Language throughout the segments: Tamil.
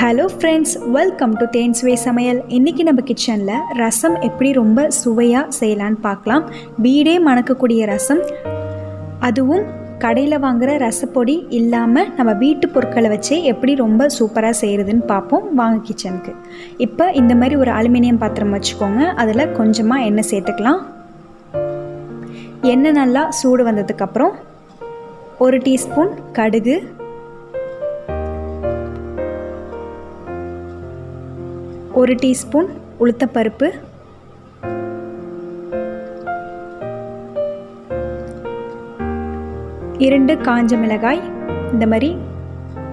ஹலோ ஃப்ரெண்ட்ஸ், வெல்கம் டு தேன்சுவை சமையல். இன்றைக்கி நம்ம கிச்சனில் ரசம் எப்படி ரொம்ப சுவையாக செய்யலான்னு பார்க்கலாம். வீடே மணக்கக்கூடிய ரசம், அதுவும் கடையில் வாங்குகிற ரசப்பொடி இல்லாமல் நம்ம வீட்டு பொருட்களை வச்சே எப்படி ரொம்ப சூப்பராக செய்கிறதுன்னு பார்ப்போம். வாங்க கிச்சனுக்கு. இப்போ இந்த மாதிரி ஒரு அலுமினியம் பாத்திரம் வச்சுக்கோங்க. அதில் கொஞ்சமாக எண்ணெய் சேர்த்துக்கலாம். எண்ணெய் நல்லா சூடு வந்ததுக்கப்புறம் 1 டீஸ்பூன் கடுகு, 1 டீஸ்பூன் உளுத்தப்பருப்பு, 2 காஞ்ச மிளகாய் இந்த மாதிரி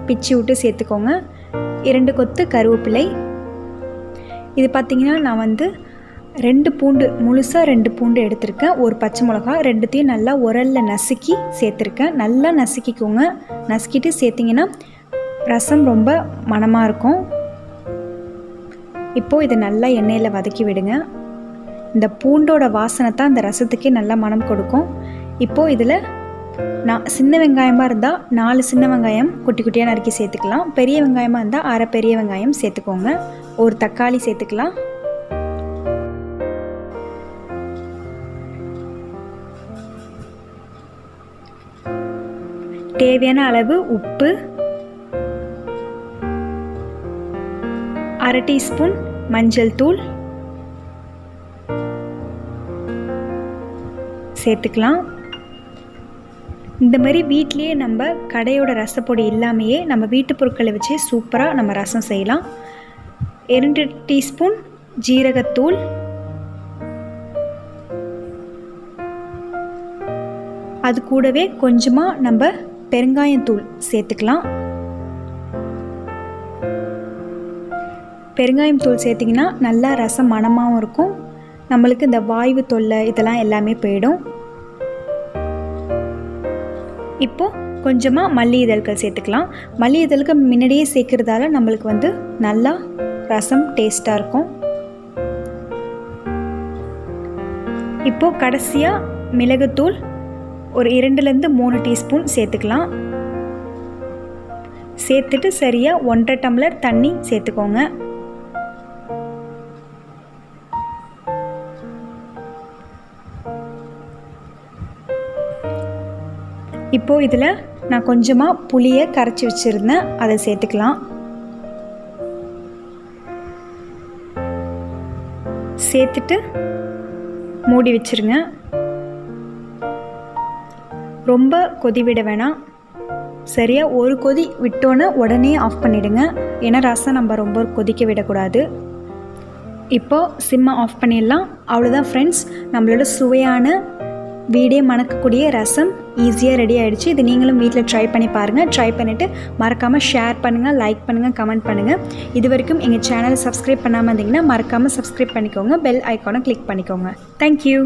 பிச்சு விட்டு சேர்த்துக்கோங்க. 2 கொத்து கருவேப்பிலை. இது பார்த்திங்கன்னா நான் 2 பூண்டு, முழுசாக 2 பூண்டு எடுத்திருக்கேன். 1 பச்சை மிளகா, 2த்தையும் நல்லா உரலில் நசுக்கி சேர்த்துருக்கேன். நல்லா நசுக்கிக்கோங்க. நசுக்கிட்டு சேர்த்திங்கன்னா ரசம் ரொம்ப மணமாக இருக்கும். இப்போது இதை நல்லா எண்ணெயில் வதக்கி விடுங்க. இந்த பூண்டோட வாசனை தான் இந்த ரசத்துக்கே நல்லா மணம் கொடுக்கும். இப்போது இதில் சின்ன வெங்காயமாக இருந்தால் 4 சின்ன வெங்காயம் குட்டி குட்டியாக நறுக்கி சேர்த்துக்கலாம். பெரிய வெங்காயமாக இருந்தால் 1/2 பெரிய வெங்காயம் சேர்த்துக்கோங்க. 1 தக்காளி சேர்த்துக்கலாம். தேவையான அளவு உப்பு, 1/2 டீஸ்பூன் மஞ்சள் தூள் சேர்த்துக்கலாம். இந்த மாதிரி வீட்லேயே நம்ம கடையோட ரசப்பொடி இல்லாமையே நம்ம வீட்டு பொருட்களை வச்சு சூப்பராக நம்ம ரசம் செய்யலாம். 2 டீஸ்பூன் ஜீரகத்தூள், அது கூடவே கொஞ்சமாக நம்ம பெருங்காயத்தூள் சேர்த்துக்கலாம். பெருங்காயம் தூள் சேர்த்திங்கன்னா நல்லா ரசம் மணமாகவும் இருக்கும். நம்மளுக்கு இந்த வாய்வு தொல்லை இதெல்லாம் எல்லாமே போயிடும். இப்போது கொஞ்சமாக மல்லி இதழ்கள் சேர்த்துக்கலாம். மல்லி இதழ்கள் முன்னாடியே சேர்க்குறதால நம்மளுக்கு நல்லா ரசம் டேஸ்ட்டாக இருக்கும். இப்போது கடைசியாக மிளகுத்தூள் ஒரு 2-3 டீஸ்பூன் சேர்த்துக்கலாம். சேர்த்துட்டு சரியாக 1.5 டம்ளர் தண்ணி சேர்த்துக்கோங்க. இப்போது இதில் நான் கொஞ்சமாக புளியை கரைச்சி வச்சுருந்தேன், அதை சேர்த்துக்கலாம். சேர்த்துட்டு மூடி வச்சுருங்க. ரொம்ப கொதி விட வேணாம். சரியாக 1 கொதி விட்டோன்னே உடனே ஆஃப் பண்ணிவிடுங்க. ஏன்னா ரசம் நம்ம ரொம்ப கொதிக்க விடக்கூடாது. இப்போது சிம்மை ஆஃப் பண்ணிடலாம். அவ்வளோதான் ஃப்ரெண்ட்ஸ், நம்மளோட சுவையான வீடே மணக்கக்கூடிய ரசம் ஈஸியாக ரெடி ஆகிடுச்சு. இது நீங்களும் வீட்டில் ட்ரை பண்ணி பாருங்கள். ட்ரை பண்ணிவிட்டு மறக்காமல் ஷேர் பண்ணுங்கள், லைக் பண்ணுங்கள், கமெண்ட் பண்ணுங்கள். இது வரைக்கும் எங்கள் சேனலை சப்ஸ்கிரைப் பண்ணாமல் இருந்தீங்கன்னா மறக்காமல் சப்ஸ்கிரைப் பண்ணிக்கோங்க. பெல் ஐக்கானை கிளிக் பண்ணிக்கோங்க. தேங்க்யூ.